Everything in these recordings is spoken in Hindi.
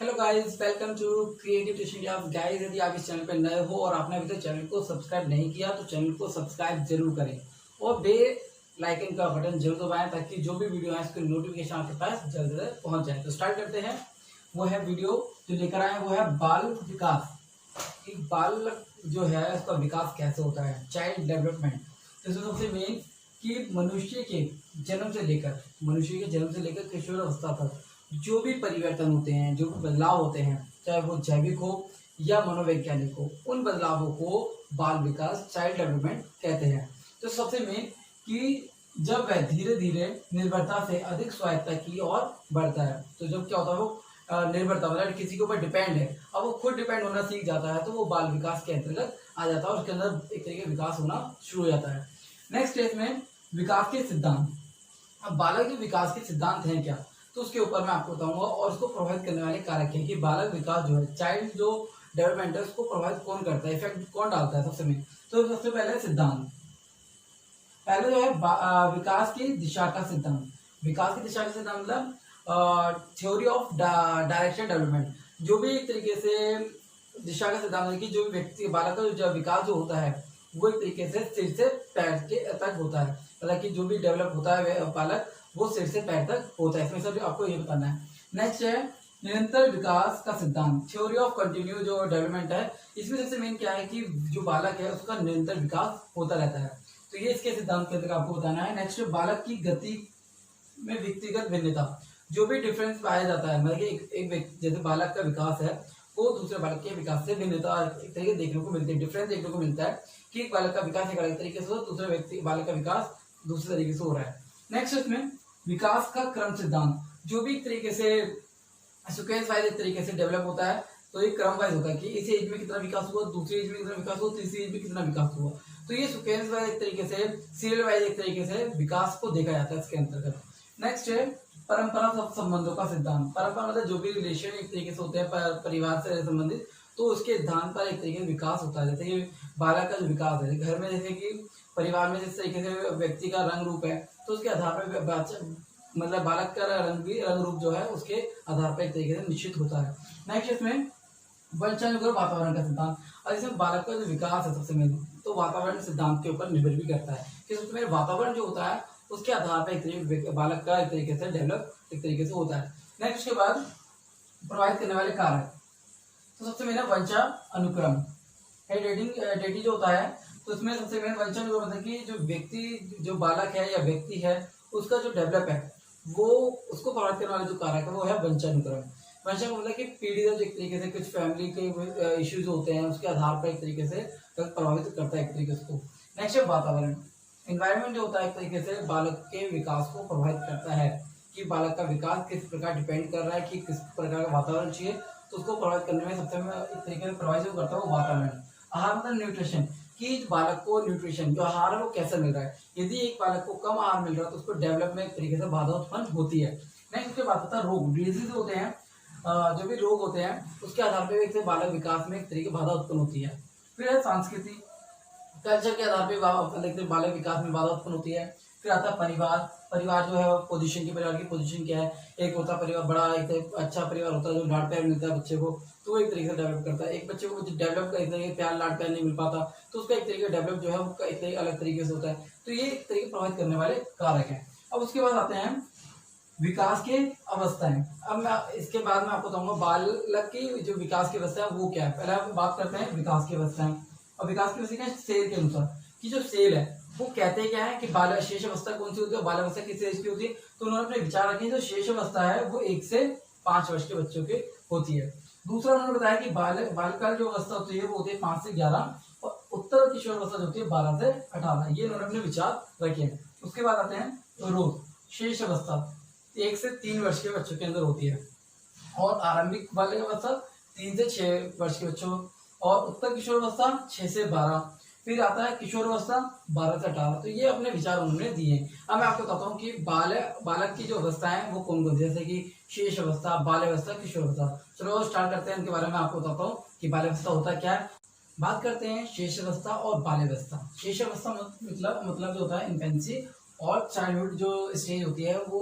Hello guys, welcome to creative tuition class. Guys, यदि आप इस चैनल पर नए हो और आपने अभी तक चैनल को सब्सक्राइब नहीं किया तो चैनल को सब्सक्राइब जरूर करें और बेल आइकन का बटन जरूर दबाएं ताकि जो भी वीडियो है उसकी नोटिफिकेशन आपके पास जल्द से जल्द पहुंच जाए। तो स्टार्ट करते हैं। वो है वीडियो जो लेकर आए, वो है बाल विकास। कि बाल जो है उसका विकास कैसे होता है, चाइल्ड डेवलपमेंट। तो इसमें सबसे मेन कि मनुष्य के जन्म से लेकर किशोर अवस्था तक जो भी परिवर्तन होते हैं, जो भी बदलाव होते हैं, चाहे वो जैविक हो या मनोवैज्ञानिक हो, उन बदलावों को बाल विकास, चाइल्ड डेवलपमेंट कहते हैं। तो सबसे मेन कि जब वह धीरे धीरे निर्भरता से अधिक स्वायत्तता की ओर बढ़ता है। तो जब क्या होता है, वो निर्भरता मतलब किसी के ऊपर डिपेंड है, अब वो खुद डिपेंड होना सीख जाता है, तो वो बाल विकास के अंतर्गत आ जाता है और उसके अंदर एक तरीके का विकास होना शुरू हो जाता है। नेक्स्ट स्टेज में विकास के सिद्धांत। अब बालक के विकास के सिद्धांत हैं क्या, तो उसके ऊपर मैं आपको बताऊंगा और उसको प्रभावित करने वाले कारक हैं कि बालक विकास जो है, चाइल्ड जो डेवलपमेंट है, उसको प्रभावित कौन करता है, इफेक्ट कौन डालता है। सबसे मेन तो सबसे पहले सिद्धांत। पहले जो है विकास की दिशा का सिद्धांत। विकास की दिशा का सिद्धांत मतलब थ्योरी ऑफ डायरेक्शन डेवलपमेंट। जो भी एक तरीके से दिशा का सिद्धांत है कि जो व्यक्ति बालक का जो विकास जो होता है वो एक तरीके से सिर से पैर के तक होता है। मतलब कि जो भी डेवलप होता है बालक, वो सिर से पैर तक होता है। इसमें सब आपको ये बताना है। नेक्स्ट है निरंतर विकास का सिद्धांत, थ्योरी ऑफ कंटिन्यू जो डेवलपमेंट है। इसमें सबसे मेन क्या है कि जो बालक है उसका निरंतर विकास होता रहता है। तो ये इसके सिद्धांत के अंदर आपको बताना है। नेक्स्ट, बालक की गति में व्यक्तिगत भिन्नता। जो भी डिफरेंस पाया जाता है, मतलब कि एक व्यक्ति, जैसे बालक का विकास है, वो दूसरे बालक के विकास से भिन्नता एक तरीके देखने को मिलती है, डिफरेंस देखने को मिलता है कि एक बालक का विकास एक अलग तरीके से हो, दूसरे व्यक्ति बालक का विकास दूसरे तरीके से हो रहा है। नेक्स्ट, इसमें विकास का क्रम सिद्धांत। जो भी एक तरीके से सीक्वेंस वाइज एक तरीके से डेवलप होता है, तो ये क्रम वाइज होता है कि इस एज में कितना विकास हुआ, दूसरी एज में कितना विकास हुआ, तीसरी एज में कितना विकास हुआ। तो ये सीक्वेंस वाइज एक तरीके से, सीरियल वाइज एक तरीके से विकास को देखा जाता है इसके अंतर्गत। नेक्स्ट है परंपरा संबंधों का सिद्धांत। परंपरा मतलब जो भी रिलेशन एक तरीके से होते हैं परिवार से संबंधित, तो उसके सिद्धांत पर एक तरीके से विकास होता है। जैसे कि बालक का जो विकास है घर में, जैसे कि परिवार में जिस तरीके से व्यक्ति का रंग रूप है, तो उसके आधार पर मतलब बालक का रंग रूप जो है उसके आधार पर एक तरीके से निश्चित होता है। नेक्स्ट, इसमें वंशानुक्रम वातावरण का सिद्धांत। और इसमें बालक का जो विकास है सबसे मेन, तो वातावरण सिद्धांत के ऊपर निर्भर भी करता है कि सबसे मेन वातावरण जो होता है उसके आधार पर एक तरीके बालक का एक तरीके से डेवलप एक तरीके से होता है। नेक्स्ट के बाद प्रभावित करने वाले कारक। तो सबसे मेन वंशा अनुक्रम, डेटिंग जो होता है, तो इसमें सबसे मेन वंशानुक्रम होता है कि जो व्यक्ति, जो बालक है या व्यक्ति है, उसका जो डेवलप है, वो उसको प्रभावित करने वाले जो कारक है वो है वंशानुक्रम। वंशानुक्रम मतलब कि पीढ़ी दर एक तरीके से कुछ फैमिली के इश्यूज होते हैं, उसके आधार पर एक तरीके से प्रभावित करता है एक तरीके से। नेक्स्ट है वातावरण। एनवायरमेंट जो होता है एक तरीके से बालक के विकास को प्रभावित करता है कि बालक का विकास किस प्रकार डिपेंड कर रहा है कि किस प्रकार का वातावरण चाहिए, तो उसको प्रभावित करने में सबसे एक तरीके से प्रभावित करता है वो वातावरण। आहार मतलब न्यूट्रिशन, कि बालक को न्यूट्रिशन जो आहार है वो कैसा मिल रहा है। यदि एक बालक को कम आहार मिल रहा है तो उसको डेवलप में एक तरीके से बाधा उत्पन्न होती है। नेक्स्ट, उसके बाद होता है रोग, डिजीज होते हैं, जो भी रोग होते हैं उसके आधार पर एक बालक विकास में एक तरीके बाधा उत्पन्न होती है। फिर है संस्कृति, कल्चर के आधार पर बालक विकास में बाधा उत्पन्न होती है। फिर आता है परिवार। परिवार जो है पोजीशन की, परिवार की पोजीशन क्या है। एक होता है परिवार बड़ा, एक अच्छा परिवार होता है जो लाड प्यार मिलता है बच्चे को, तो वो एक तरीके से डेवलप करता है। एक बच्चे को डेवलप करने प्यार लाड प्यार नहीं मिल पाता, तो उसका एक तरीके डेवलप जो है वो एक तरीके अलग तरीके से होता है। तो ये एक तरीके प्रभावित करने वाले कारक है। अब उसके बाद आते हैं विकास के अवस्थाएं। अब मैं इसके बाद में आपको बताऊंगा बालक की जो विकास की अवस्था है वो क्या है। पहले हम बात करते हैं विकास की अवस्थाएं। और विकास की अवस्था क्या है, सेल के अनुसार कि जो सेल है वो कहते क्या है कि बाल शेष अवस्था कौन सी होती है, बाल अवस्था किस एज की होती है। तो उन्होंने अपने विचार रखे जो शेष अवस्था है वो 1 से 5 वर्ष के बच्चों की होती है। दूसरा उन्होंने बताया कि बालकाल जो अवस्था होती है वो होती है 5 से 11, और उत्तर किशोर अवस्था जो होती है 12 से 18। ये उन्होंने अपने विचार रखे। उसके बाद आते हैं रोग। शेष अवस्था 1 से 3 वर्ष के बच्चों के अंदर होती है, और आरंभिक बालक अवस्था 3 से 6 वर्ष के बच्चों, और उत्तर किशोर अवस्था 6 से 12। फिर आता है किशोर अवस्था 12 से 18। तो ये अपने विचार उन्होंने दिए। अब मैं आपको बताता हूँ कि बालक की जो अवस्था है वो कौन कौन सी, जैसे कि शेष अवस्था, बाल अवस्था, किशोर अवस्था। चलो स्टार्ट करते हैं, इनके बारे में आपको बताता हूँ कि बाल अवस्था होता क्या है। बात करते हैं शेष अवस्था और बाल अवस्था। शेष अवस्था मतलब जो होता है इन्फेंसी और चाइल्डहुड जो स्टेज होती है वो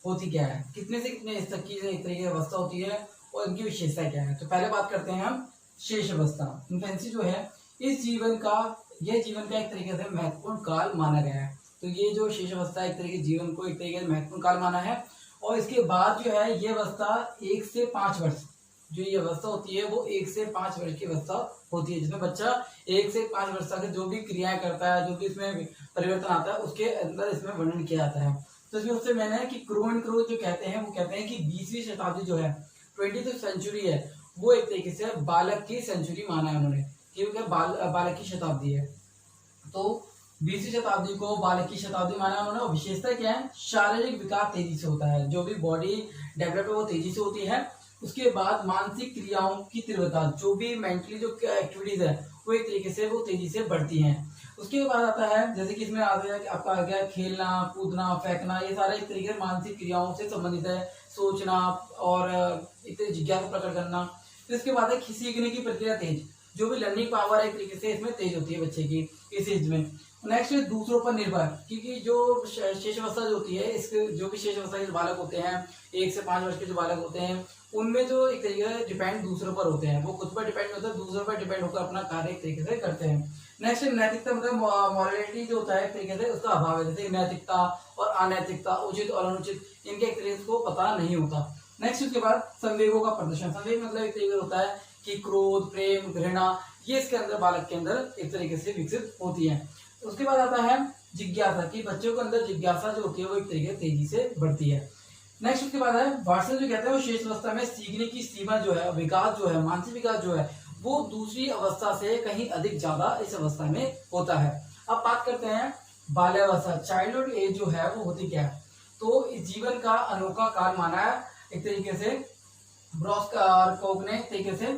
होती क्या है, कितने से कितने तक की एक तरीके की अवस्था होती है, और इनकी विशेषता क्या है। तो पहले बात करते हैं हम शेष अवस्था। इन्फेंसी जो है यह जीवन का एक तरीके से महत्वपूर्ण काल माना गया है। तो ये जो शेष अवस्था एक तरीके जीवन को एक तरीके से महत्वपूर्ण काल माना है। और इसके बाद जो है ये अवस्था 1 से 5 वर्ष, जो ये अवस्था होती है वो 1 से 5 वर्ष की अवस्था होती है, जिसमें बच्चा 1 से 5 वर्ष तक जो भी क्रियाएं करता है, जो भी इसमें परिवर्तन आता है, उसके अंदर इसमें वर्णन किया जाता है। तो इसमें सबसे मैंने कि क्रो एंड क्रो जो कहते हैं वो कहते हैं कि 20वीं शताब्दी जो है 20th सेंचुरी है वो एक तरीके से बालक की सेंचुरी माना है उन्होंने, क्योंकि बालक की शताब्दी है। तो 20वीं शताब्दी को बालक की शताब्दी माना उन्होंने। और विशेषता क्या है, शारीरिक विकास तेजी से होता है, जो भी बॉडी डेवलप है वो तेजी से होती है। उसके बाद मानसिक क्रियाओं की तीव्रता, जो भी मेंटली जो एक्टिविटीज है वो एक तरीके से वो तेजी से बढ़ती हैं। उसके बाद आता है जैसे कि इसमें आता है कि आपका आ गया खेलना, कूदना, फेंकना, ये सारा एक तरीके से मानसिक क्रियाओं से संबंधित है, सोचना और एक जिज्ञासा प्रकट करना। फिर इसके बाद है सीखने की प्रक्रिया तेज, जो भी लर्निंग पावर है एक तरीके से इसमें तेज होती है बच्चे की इस एज में। नेक्स्ट दूसरों पर निर्भर, क्योंकि जो शेष अवस्था जो होती है, इसके जो भी शेष अवस्था के बालक होते हैं 1 से 5 वर्ष के जो बालक होते हैं उनमें जो एक तरीके से डिपेंड दूसरों पर होते हैं, वो खुद पर डिपेंड होता है, दूसरों पर डिपेंड होकर अपना कार्य एक तरीके से करते हैं। नेक्स्ट नैतिकता, मतलब मॉरलिटी जो होता है एक तरीके से उसका अभाव है, जैसे नैतिकता और अनैतिकता, उचित और अनुचित, इनके एक तरीके को पता नहीं होता। नेक्स्ट उसके बाद संवेगों का प्रदर्शन। संवेग मतलब एक तरीके होता है कि क्रोध, प्रेम, घृणा, ये इसके अंदर बालक के अंदर एक तरीके से विकसित होती है। उसके बाद आता है जिज्ञासा, कि बच्चों के अंदर जिज्ञासा जो होती है वो एक तरीके से तेजी से बढ़ती है। नेक्स्ट उसके बाद है वाटसन, जो कहते हैं वो शेष अवस्था में सीखने की सीमा जो है, विकास जो है, मानसिक विकास जो है वो दूसरी अवस्था से कहीं अधिक ज्यादा इस अवस्था में होता है। अब बात करते हैं बाल्यावस्था, चाइल्डहुड एज जो है वो होती क्या है। तो इस जीवन का अनोखा काल माना है एक तरीके से ब्रॉस्कोक ने एक तरीके से,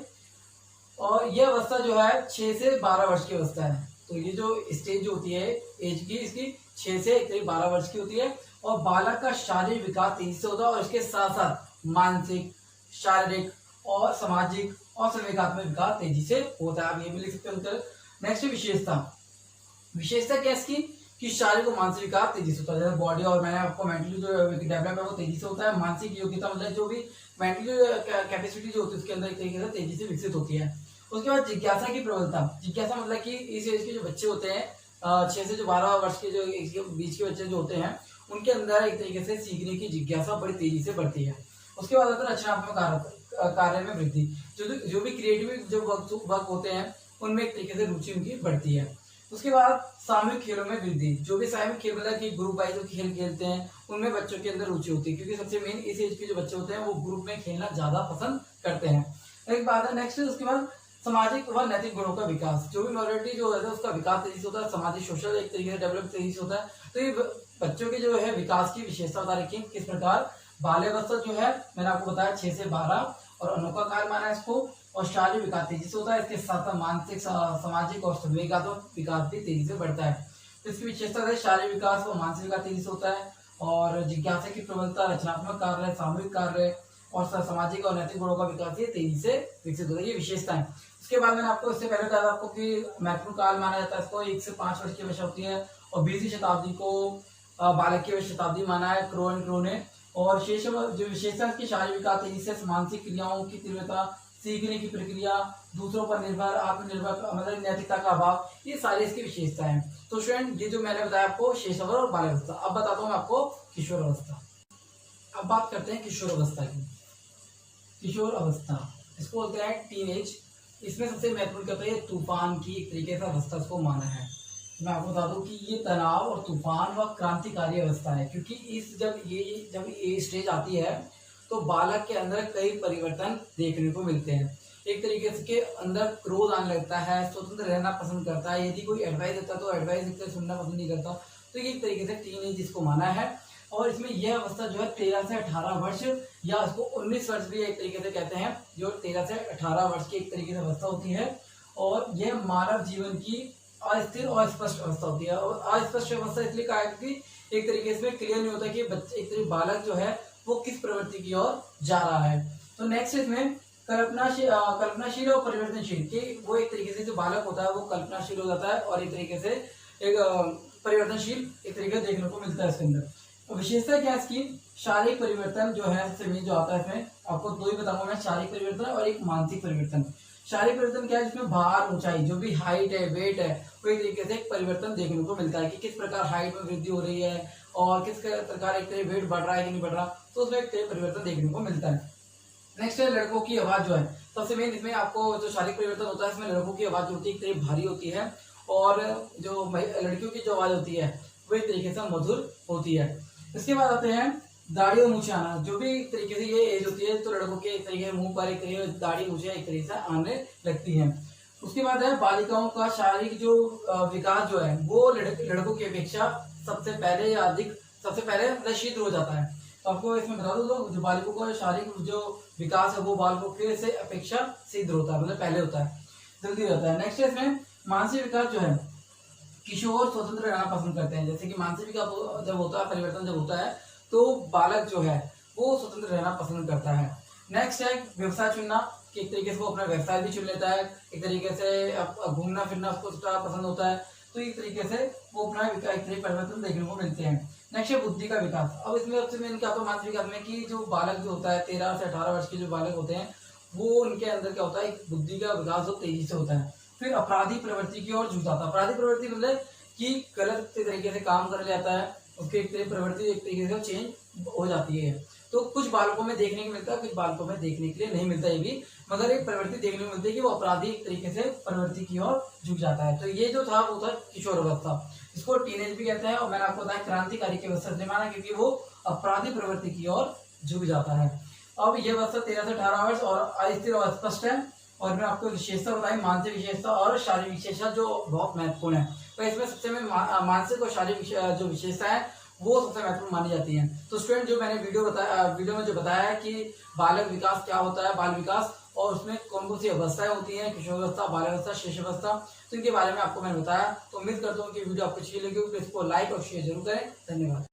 और यह अवस्था जो है 6 से 12 वर्ष की अवस्था है। तो ये जो स्टेज जो होती है एज की, इसकी 6 से 12 वर्ष की होती है। और बालक का शारीरिक विकास तेजी से होता है और इसके साथ साथ मानसिक, शारीरिक और सामाजिक और संवेगात्मक विकास तेजी से होता है। आप ये भी लिख सकते हैं। नेक्स्ट विशेषता क्या है इसकी, कि शारीरिक और मानसिक विकास तेजी से होता है, जैसे बॉडी और मैंने आपको मेंटली जो डेवलप है वो तेजी से होता है। मानसिक योग्यता मतलब जो भी मेंटली कैपेसिटी जो होती है उसके अंदर एक तरीके से तेजी से विकसित होती है। उसके बाद जिज्ञासा की प्रबलता, जिज्ञासा मतलब कि इस एज के जो बच्चे होते हैं 6 से 12 वर्ष के जो बीच के बच्चे जो होते हैं उनके अंदर एक तरीके से सीखने की जिज्ञासा बड़ी तेजी से बढ़ती है। उसके बाद आता है रचनात्मक कार्य में वृद्धि, जो भी क्रिएटिव जो वर्क होते हैं उनमें एक तरीके से रुचि उनकी बढ़ती है। उसके बाद सामूहिक खेलों में वृद्धि, जो भी सामूहिक खेल मतलब कि ग्रुप वाइज जो खेल खेलते हैं उनमें बच्चों के अंदर रुचि होती है, क्योंकि सबसे मेन इस एज के जो बच्चे होते हैं वो ग्रुप में खेलना ज्यादा पसंद करते हैं। एक बात है नेक्स्ट उसके बाद सामाजिक व नैतिक गुणों का विकास, जो भी मॉरलिटी जो है उसका विकास तेजी से होता है, सामाजिक सोशल एक तरीके से डेवलप तेजी से होता है। तो ये बच्चों के जो है विकास की विशेषता बता रखी है किस प्रकार। बाल्यावस्था जो है मैंने आपको बताया 6 से 12 और अनोखा काल माना है इसको, और शारीरिक विकास तेजी से होता है, इसके साथ साथ मानसिक, सामाजिक और संवेगात्मक विकास भी तेजी से बढ़ता है। तो इसकी विशेषता है शारीरिक विकास और मानसिक विकास तेजी से होता है, और जिज्ञासा की प्रबलता, रचनात्मक कार्य, सामूहिक कार्य और सामाजिक और नैतिक गुणों का विकास ये तेजी से विकसित होता है, ये विशेषता है। उसके बाद मैंने आपको इससे पहले बताया था आपको कि महत्वपूर्ण काल माना जाता है इसको 1 से 5 वर्ष की अवस्था होती है, और 20वीं शताब्दी को बालक की शताब्दी माना है क्रो एंड क्रो ने। और शेष जो विशेषता की शारीरिक विकास तेजी से, मानसिक क्रियाओं की तीव्रता, सीखने की प्रक्रिया, दूसरों पर निर्भर, आत्मनिर्भर मतलब नैतिकता का अभाव, ये सारी इसकी विशेषताएं हैं। तो स्टूडेंट ये जो मैंने बताया आपको शेष अवस्था और बाल्यावस्था। अब बताता हूँ मैं आपको किशोर अवस्था। अब बात करते हैं किशोर अवस्था की। किशोर अवस्था इसको बोलते हैं टीन एज। इसमें सबसे महत्वपूर्ण क्या होता है, तूफान की एक तरीके से अवस्था इसको माना है। मैं आपको बता दूं कि ये तनाव और तूफान व क्रांतिकारी अवस्था है, क्योंकि जब ये स्टेज आती है तो बालक के अंदर कई परिवर्तन देखने को मिलते हैं। एक तरीके से के अंदर क्रोध आने लगता है, स्वतंत्र रहना पसंद करता है, यदि कोई एडवाइस देता है तो एडवाइस सुनना पसंद नहीं करता। तो ये एक तरीके से टीन एज इसको माना है। और इसमें यह अवस्था जो है 13 से 18 वर्ष या इसको 19 वर्ष भी एक तरीके से कहते हैं, जो 13 से 18 वर्ष की एक तरीके से अवस्था होती है। और यह मानव जीवन की अस्थिर और स्पष्ट अवस्था होती है। और अस्पष्ट अवस्था इसलिए कहा है क्योंकि एक तरीके से क्लियर नहीं होता कि बच्चे एक तरीके बालक जो है वो किस प्रवृत्ति की ओर जा रहा है। तो नेक्स्ट इसमें कल्पनाशील और परिवर्तनशील, कि वो एक तरीके से जो बालक होता है वो कल्पनाशील हो जाता है और एक तरीके से एक परिवर्तनशील एक तरीके देखने को मिलता है इसके अंदर। तो विशेषता क्या है इसकी, शारीरिक परिवर्तन जो है सबसे मेन जो आता है इसमें आपको दो ही बताऊंगा मैं, शारीरिक परिवर्तन और एक मानसिक परिवर्तन। शारीरिक परिवर्तन क्या है, जिसमें भार, ऊंचाई, जो भी हाइट है, वेट है, वो एक तरीके से एक परिवर्तन देखने को मिलता है कि किस प्रकार हाइट में वृद्धि हो रही है और किस प्रकार एक तरह वेट बढ़ रहा है कि नहीं बढ़ रहा, तो उसमें एक तरह परिवर्तन देखने को मिलता है। नेक्स्ट है लड़कों की आवाज जो है, सबसे मेन इसमें आपको जो शारीरिक परिवर्तन होता है, इसमें लड़कों की आवाज जो होती है एक तरह भारी होती है और जो लड़कियों की जो आवाज होती है वो एक तरीके से मधुर होती है। इसके बाद आते हैं दाढ़ी और मूछें आना, जो भी एक तरीके से ये एज होती है तो लड़कों के एक तरीके मुंह पर एक तरीके दाढ़ी मूछें एक तरीके से आने लगती हैं। उसके बाद है बालिकाओं का शारीरिक जो विकास जो है वो लड़कों की अपेक्षा सबसे पहले या अधिक सबसे पहले मतलब शीघ्र हो जाता है। तो आपको इसमें बता दो जो बालिकों का शारीरिक जो विकास है वो बालकों के से अपेक्षा शीघ्र होता है, मतलब पहले होता है, जल्दी होता है। नेक्स्ट है इसमें मानसिक विकास जो है, किशोर स्वतंत्र रहना पसंद करते हैं। जैसे कि मानसिक विकास जब होता है, परिवर्तन जब होता है तो बालक जो है वो स्वतंत्र रहना पसंद करता है। नेक्स्ट है व्यवसाय चुनना, कि एक तरीके से वो अपना व्यवसाय भी चुन लेता है, एक तरीके से घूमना फिरना उसको पसंद होता है, तो एक तरीके से वो अपना एक तरीके परिवर्तन देखने को मिलते हैं। नेक्स्ट है बुद्धि का विकास। अब इसमें सबसे मेन क्या होता है मानसिक विकास में कि जो बालक जो होता है 13 से 18 वर्ष के जो बालक होते हैं वो उनके अंदर क्या होता है, बुद्धि का विकास जो तेजी से होता है। फिर अपराधी प्रवृत्ति की ओर झुक जाता है। अपराधी प्रवृत्ति मतलब कि गलत तरीके से काम कर जाता है, उसकी एक प्रवृत्ति एक तरीके से चेंज हो जाती है। तो कुछ बालकों में देखने को मिलता है, कुछ बालकों में देखने के लिए नहीं मिलता ये भी, मगर एक प्रवृत्ति देखने को मिलती है कि वो अपराधी तरीके से प्रवृत्ति की ओर झुक जाता है। तो ये जो था वो था किशोर अवस्था, इसको टीनेज भी कहते हैं। और मैंने आपको बताया क्रांतिकारी की अवस्था से माना क्योंकि वो अपराधी प्रवृत्ति की ओर झुक जाता है। अब ये अवस्था 13 से 18 वर्ष और अस्थिर और अस्पष्ट है। और मैं आपको विशेषता बताई, मानसिक विशेषता और शारीरिक विशेषता जो बहुत महत्वपूर्ण है। तो इसमें सबसे में मानसिक और शारीरिक जो विशेषता है वो सबसे महत्वपूर्ण मानी जाती है। तो स्टूडेंट जो मैंने वीडियो में जो बताया है कि बालक विकास क्या होता है, बाल विकास, और उसमें कौन कौन सी अवस्थाएं होती हैं, किशोरावस्था, बाल्यावस्था, शिशुअवस्था, तो इनके बारे में आपको मैंने बताया। तो उम्मीद करता हूँ कि वीडियो आपको अच्छी लगी होगी, तो इसको लाइक और शेयर जरूर करें। धन्यवाद।